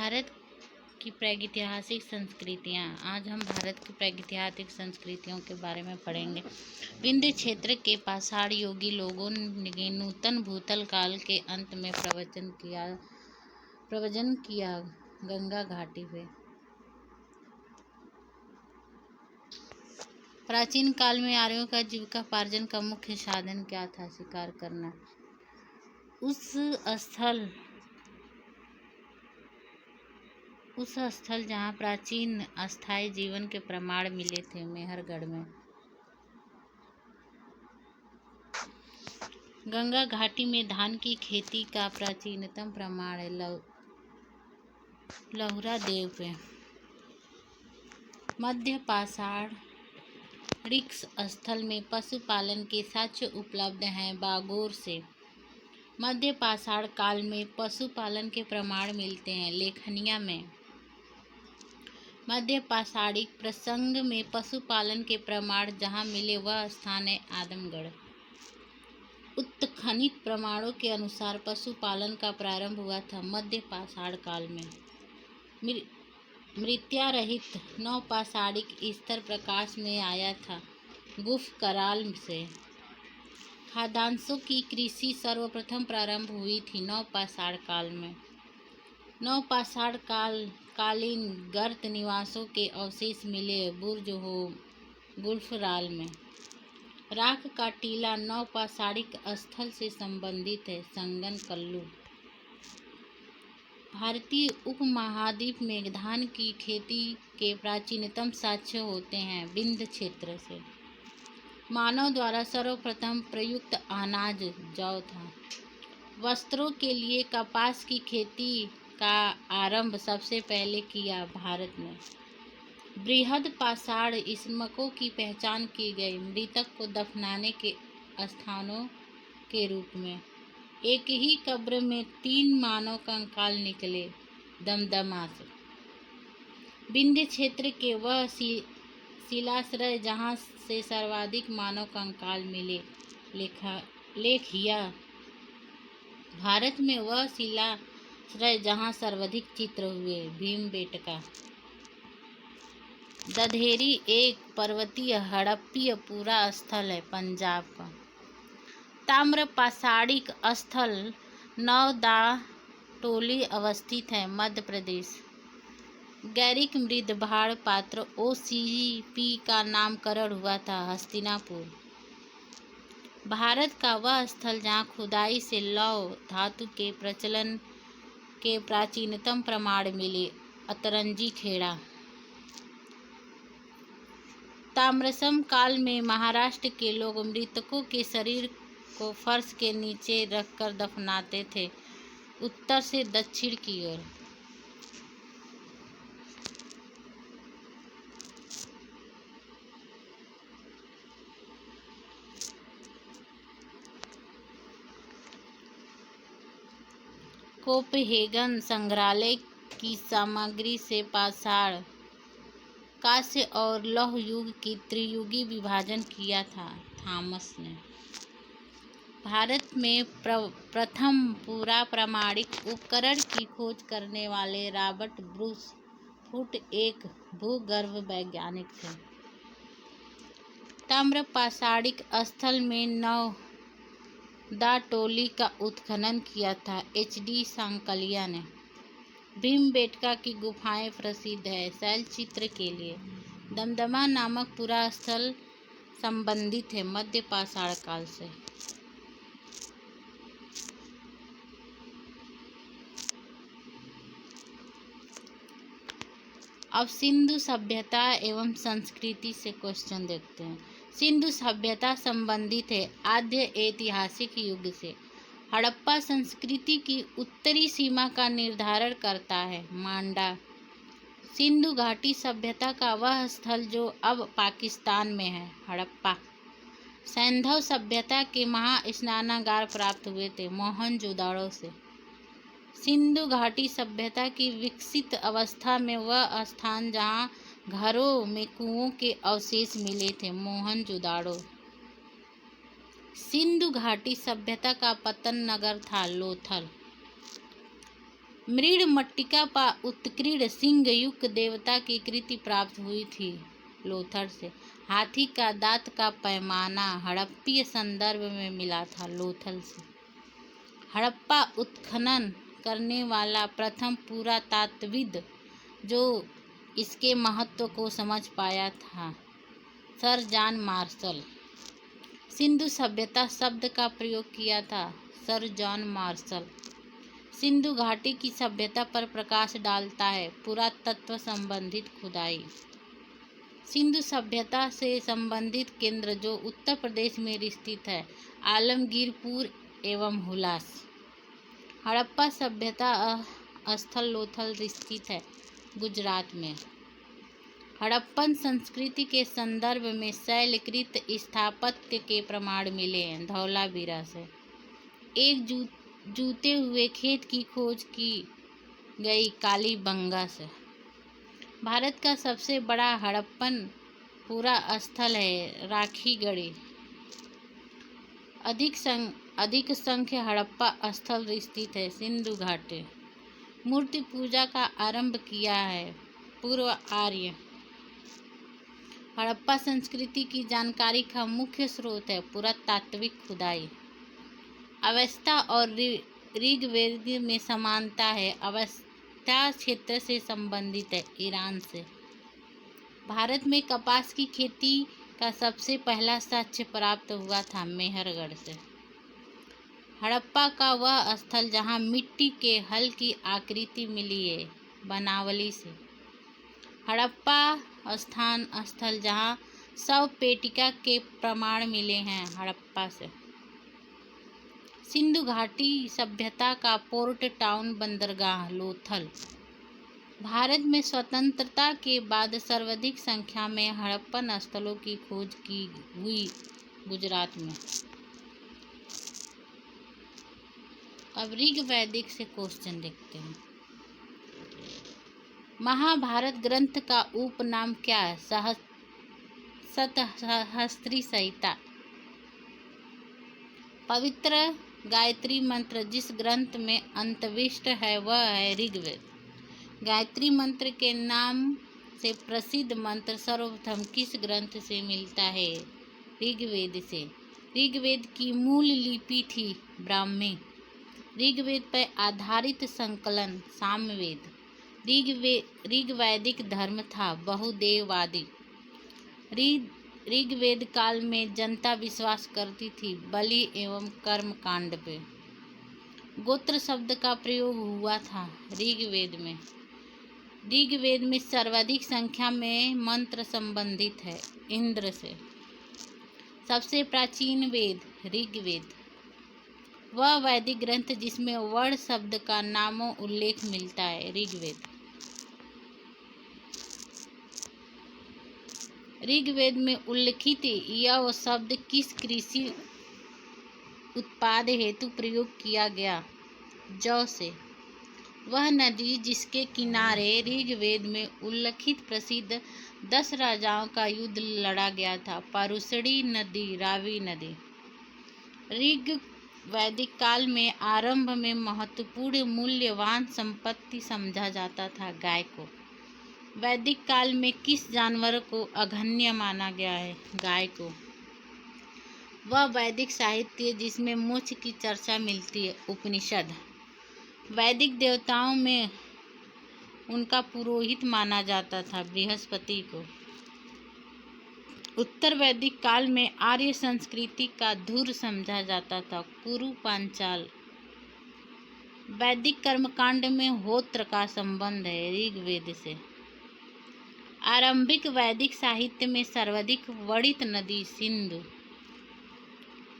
भारत की प्रागैतिहासिक संस्कृतियाँ। आज हम भारत की प्रागैतिहासिक संस्कृतियों के बारे में पढ़ेंगे। विंध्य क्षेत्र के पाषाण युगीन लोगों ने नूतन भूतल काल के अंत में प्रव्रजन किया। गंगा घाटी पे प्राचीन काल में आर्यों का जीविकोपार्जन का मुख्य साधन क्या था? शिकार करना। उस स्थल जहाँ प्राचीन अस्थायी जीवन के प्रमाण मिले थे, मेहरगढ़ में। गंगा घाटी में धान की खेती का प्राचीनतम प्रमाण है लहुरा देव पे। मध्य पाषाणिक स्थल में पशुपालन के साक्ष्य उपलब्ध हैं। बागोर से मध्य पाषाण काल में पशुपालन के प्रमाण मिलते हैं। लेखनिया में मध्य पाषाणिक प्रसंग में पशुपालन के प्रमाण जहाँ मिले वह स्थान है आदमगढ़। उत्खनित प्रमाणों के अनुसार पशुपालन का प्रारंभ हुआ था मध्य पाषाण काल में। मृत्यारहित नवपाषाणिक स्तर प्रकाश में आया था गुफ कराल से। खाद्यांशों की कृषि सर्वप्रथम प्रारंभ हुई थी नवपाषाण काल में। नवपाषाण कालीन गर्त निवासों के अवशेष मिले बुर्ज हो गुल्फराल में। राख का टीला नवपाषाणिक स्थल से संबंधित है। संगन कल्लू। भारतीय उपमहाद्वीप में धान की खेती के प्राचीनतम साक्ष्य होते हैं विंध्य क्षेत्र से। मानव द्वारा सर्वप्रथम प्रयुक्त अनाज जौ था। वस्त्रों के लिए कपास की खेती का आरंभ सबसे पहले किया भारत में। बृहद पाषाण स्मकों की पहचान की गई मृतक को दफनाने के स्थानों के रूप में। एक ही कब्र में 3 मानव कंकाल निकले दमदमा से। विंध्य क्षेत्र के वह शिलाश्रय जहाँ से सर्वाधिक मानव कंकाल मिले लेखिया। भारत में वह शिलाश्रय जहाँ सर्वाधिक चित्र हुए भीमबेटका। दधेरी एक पर्वतीय हड़प्पीय पूरा स्थल है पंजाब का। ताम्र पाषाणिक स्थल नवदाटोली अवस्थित है मध्य प्रदेश। गैरिक मृद भाड़ पात्र OCP का नामकरण हुआ था हस्तिनापुर। भारत का वह स्थल जहाँ खुदाई से लौह धातु के प्रचलन के प्राचीनतम प्रमाण मिले अतरंजी खेड़ा। ताम्रसम काल में महाराष्ट्र के लोग मृतकों के शरीर को फर्श के नीचे रखकर दफनाते थे उत्तर से दक्षिण की ओर। कोपहेगन संग्रहालय की सामग्री से पाषाण कांस्य और लौह युग की त्रियुगी विभाजन किया था थॉमस ने। भारत में प्रथम पूरा प्रामाणिक उपकरण की खोज करने वाले रॉबर्ट ब्रूस फुट एक भूगर्भ वैज्ञानिक थे। ताम्र पाषाणिक स्थल में नवदाटोली का उत्खनन किया था HD सांकलिया ने। भीमबेटका की गुफाएं प्रसिद्ध है शैलचित्र के लिए। दमदमा नामक पूरा स्थल संबंधित है मध्य पाषाण काल से। अब सिंधु सभ्यता एवं संस्कृति से क्वेश्चन देखते हैं। सिंधु सभ्यता संबंधित है आद्य ऐतिहासिक युग से। हड़प्पा संस्कृति की उत्तरी सीमा का निर्धारण करता है मांडा। सिंधु घाटी सभ्यता का वह स्थल जो अब पाकिस्तान में है हड़प्पा। सैंधव सभ्यता के महास्नानागार प्राप्त हुए थे मोहनजोदाड़ो से। सिंधु घाटी सभ्यता की विकसित अवस्था में वह स्थान जहाँ घरों में कुओं के अवशेष मिले थे मोहनजोदाड़ो। सिंधु घाटी सभ्यता का पतन नगर था लोथल। मृड मट्टिका पा उत्कीर्ण सिंह युक्त देवता की कृति प्राप्त हुई थी लोथल से। हाथी का दांत का पैमाना हड़प्पीय संदर्भ में मिला था लोथल से। हड़प्पा उत्खनन करने वाला प्रथम पुरातात्विद जो इसके महत्व को समझ पाया था सर जॉन मार्शल। सिंधु सभ्यता शब्द का प्रयोग किया था सर जॉन मार्शल। सिंधु घाटी की सभ्यता पर प्रकाश डालता है पुरातत्व संबंधित खुदाई। सिंधु सभ्यता से संबंधित केंद्र जो उत्तर प्रदेश में स्थित है आलमगीरपुर एवं हुलास। हड़प्पा सभ्यता स्थल लोथल स्थित है गुजरात में। हड़प्पन संस्कृति के संदर्भ में शैलकृत स्थापत्य के प्रमाण मिले हैं धौलावीरा से। एक जूते हुए खेत की खोज की गई कालीबंगा से। भारत का सबसे बड़ा हड़प्पन पूरा स्थल है राखीगढ़ी। अधिक संख्य हड़प्पा स्थल स्थित है सिंधु घाटी। मूर्ति पूजा का आरंभ किया है पूर्व आर्य। हड़प्पा संस्कृति की जानकारी का मुख्य स्रोत है पुरातात्विक खुदाई। अवस्था और ऋग्वेद में समानता है। अवस्था क्षेत्र से संबंधित है ईरान से। भारत में कपास की खेती का सबसे पहला साक्ष्य प्राप्त हुआ था मेहरगढ़ से। हड़प्पा का वह स्थल जहां मिट्टी के हल की आकृति मिली है बनावली से। हड़प्पा स्थल जहां शव पेटिका के प्रमाण मिले हैं हड़प्पा से। सिंधु घाटी सभ्यता का पोर्ट टाउन बंदरगाह लोथल। भारत में स्वतंत्रता के बाद सर्वाधिक संख्या में हड़प्पन स्थलों की खोज की हुई गुजरात में। अब ऋग्वैदिक से क्वेश्चन देखते हैं। महाभारत ग्रंथ का उपनाम क्या है? सतहस्त्री संहिता। पवित्र गायत्री मंत्र जिस ग्रंथ में अंतविष्ट है वह है ऋग्वेद। गायत्री मंत्र के नाम से प्रसिद्ध मंत्र सर्वप्रथम किस ग्रंथ से मिलता है? ऋग्वेद से। ऋग्वेद की मूल लिपि थी ब्राह्मी। ऋग्वेद पर आधारित संकलन सामवेद। ऋग्वैदिक धर्म था बहुदेववादी। ऋग्वेद काल में जनता विश्वास करती थी बलि एवं कर्म कांड पे। गोत्र शब्द का प्रयोग हुआ था ऋग्वेद में। ऋग्वेद में सर्वाधिक संख्या में मंत्र संबंधित है इंद्र से। सबसे प्राचीन वेद ऋग्वेद। वह वैदिक ग्रंथ जिसमें वर्ण शब्द का नामों उल्लेख मिलता है ऋग्वेद। ऋग्वेद में उल्लिखित यह शब्द किस कृषि उत्पाद हेतु प्रयोग किया गया? जौ से। वह नदी जिसके किनारे ऋग्वेद में उल्लिखित प्रसिद्ध 10 राजाओं का युद्ध लड़ा गया था पारुषणी नदी रावी नदी। ऋग्वैदिक काल में आरंभ में महत्वपूर्ण मूल्यवान संपत्ति समझा जाता था गाय को। वैदिक काल में किस जानवर को अघन्य माना गया है? गाय को। वह वैदिक साहित्य जिसमें मोक्ष की चर्चा मिलती है उपनिषद। वैदिक देवताओं में उनका पुरोहित माना जाता था बृहस्पति को। उत्तर वैदिक काल में आर्य संस्कृति का धुर समझा जाता था कुरु पांचाल। वैदिक कर्मकांड में होत्र का संबंध है ऋग्वेद से। आरंभिक वैदिक साहित्य में सर्वाधिक वर्णित नदी सिंधु।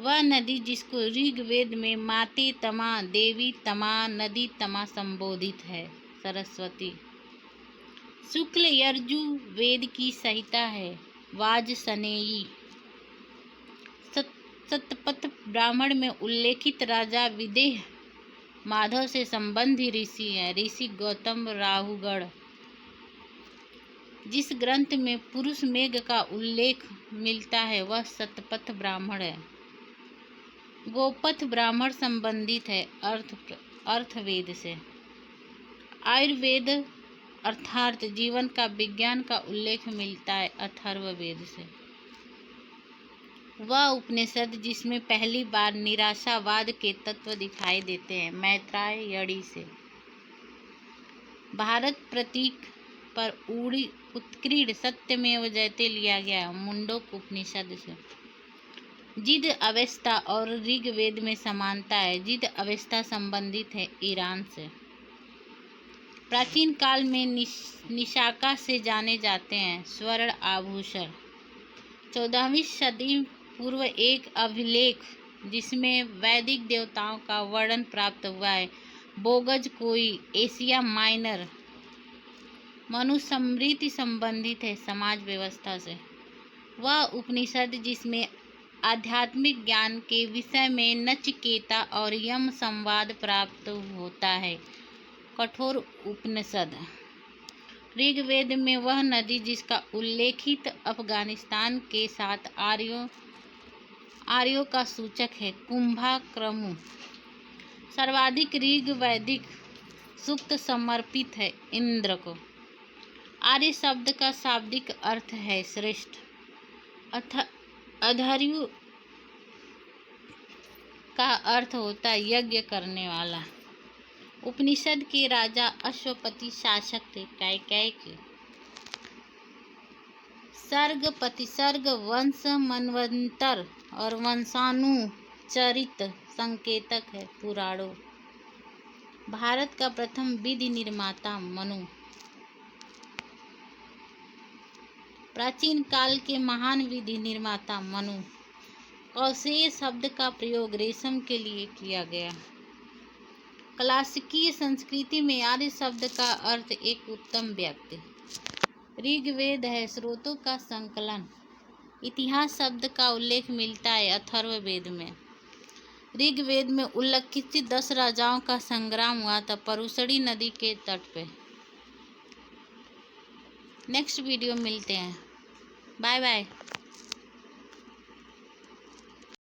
वह नदी जिसको ऋग्वेद में माते तमा देवी तमा नदी तमा संबोधित है सरस्वती। शुक्ल यर्जु वेद की संहिता है वाजसनेयी। शतपथ ब्राह्मण में उल्लेखित राजा विदेह माधव से संबंधी ऋषि हैं ऋषि गौतम राहुगढ़। जिस ग्रंथ में पुरुष मेघ का उल्लेख मिलता है वह शतपथ ब्राह्मण है। गोपथ ब्राह्मण संबंधित है अर्थवेद से। आयुर्वेद अर्थात जीवन का विज्ञान का उल्लेख मिलता है अथर्ववेद से। वह उपनिषद जिसमें पहली बार निराशावाद के तत्व दिखाई देते हैं मैत्रेयी से। भारत प्रतीक पर उत्कीर्ण सत्यमेव जयते लिया गया मुंडक उपनिषद से। जिद अवस्था और ऋग्वेद में समानता है। जिद अवस्था संबंधित है ईरान से। प्राचीन काल में निशाका से जाने जाते हैं स्वर्ण आभूषण। 14वीं सदी पूर्व एक अभिलेख जिसमें वैदिक देवताओं का वर्णन प्राप्त हुआ है बोगज कोई एशिया माइनर। मनुस्मृति संबंधित है समाज व्यवस्था से। वह उपनिषद जिसमें आध्यात्मिक ज्ञान के विषय में नचिकेता और यम संवाद प्राप्त होता है कठोर उपनिषद। ऋग्वेद में वह नदी जिसका उल्लेखित अफगानिस्तान के साथ आर्यों का सूचक है कुंभाक्रमु। सर्वाधिक ऋग्वैदिक सूक्त समर्पित है इंद्र को। आर्य शब्द का शाब्दिक अर्थ है श्रेष्ठ। अधर्यु का अर्थ होता है यज्ञ करने वाला। उपनिषद के राजा अश्वपति शासक थे कैकेयी के। सर्ग प्रतिसर्ग वंश मनवंतर और वंशानुचरित संकेतक है पुराणों। भारत का प्रथम विधि निर्माता मनु। प्राचीन काल के महान विधि निर्माता मनु। कौशेय शब्द का प्रयोग रेशम के लिए किया गया। क्लासिकीय संस्कृति में आर्य शब्द का अर्थ एक उत्तम व्यक्ति। ऋग्वेद है स्रोतों का संकलन। इतिहास शब्द का उल्लेख मिलता है अथर्ववेद में। ऋग्वेद में उल्लिखित 10 राजाओं का संग्राम हुआ था परुशड़ी नदी के तट पे। नेक्स्ट वीडियो मिलते हैं। Bye bye.